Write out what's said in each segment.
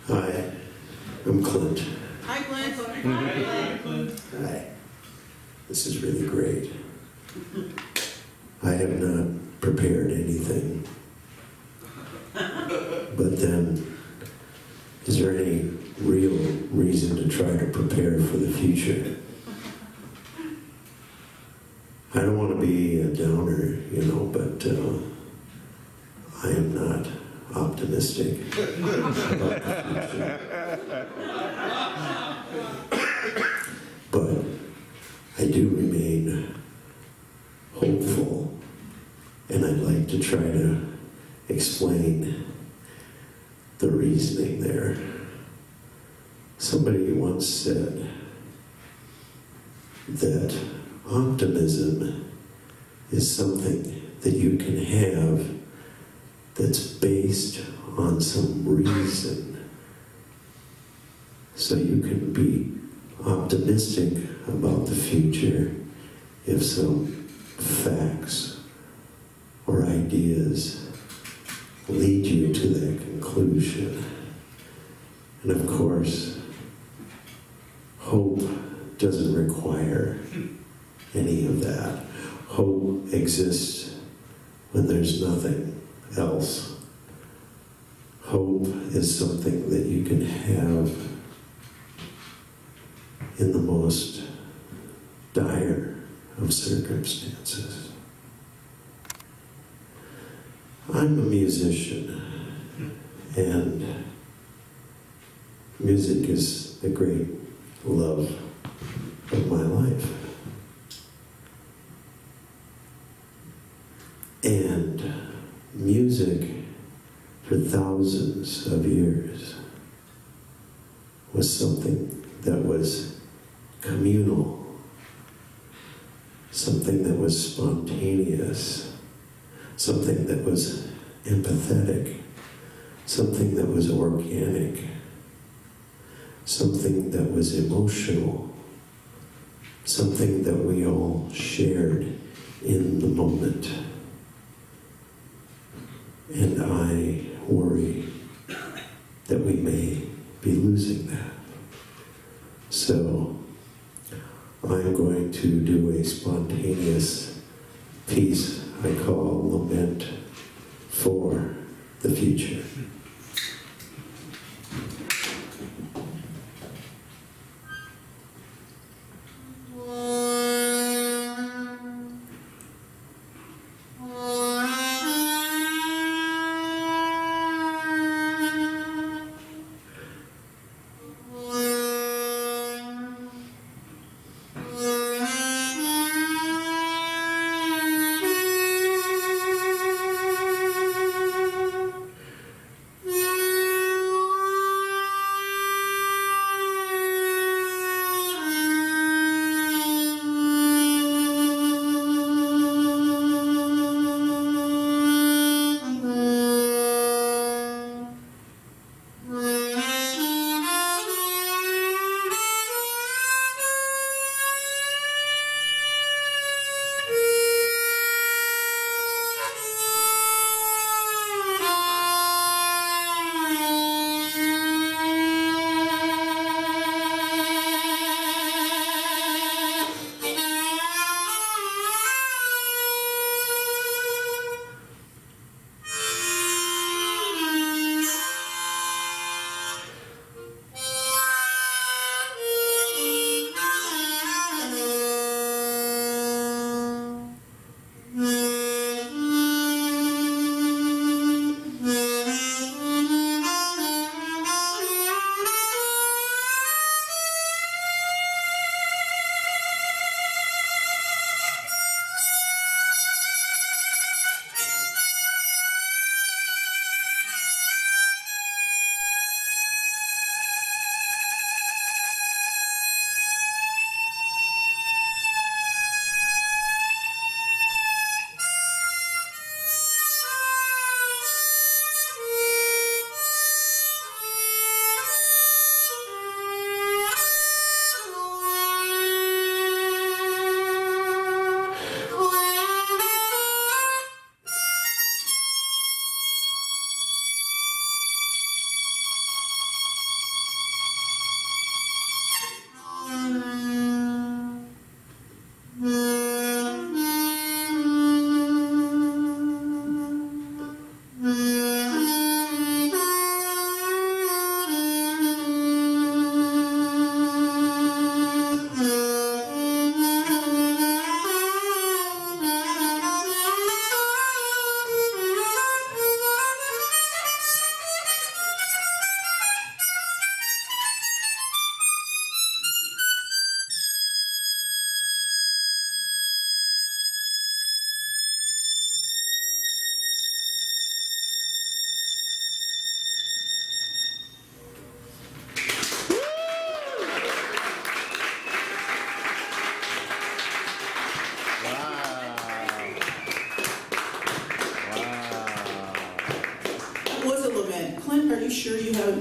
Hi, I'm Clint. Hi, Clint. Hi, Clint. Hi. This is really great. I have not prepared anything. But then, is there any real reason to try to prepare for the future? I don't want to be a downer, but I am not optimistic about the future. But I do remain hopeful, and I'd like to try to explain the reasoning there. Somebody once said that optimism is something that you can have that's based on some reason. So you can be optimistic about the future if some facts or ideas lead you to that conclusion. And of course, hope doesn't require any of that. Hope exists when there's nothing else. Hope is something that you can have in the most dire of circumstances. I'm a musician, and music is the great love of my life. And music, for thousands of years, was something that was communal, something that was spontaneous, something that was empathetic, something that was organic, something that was emotional, something that we all shared in the moment. And I worry that we may be losing that. So I'm going to do a spontaneous piece I call Lament for the Future.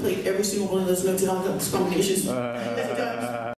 played every single one of those notes and all those combinations. That's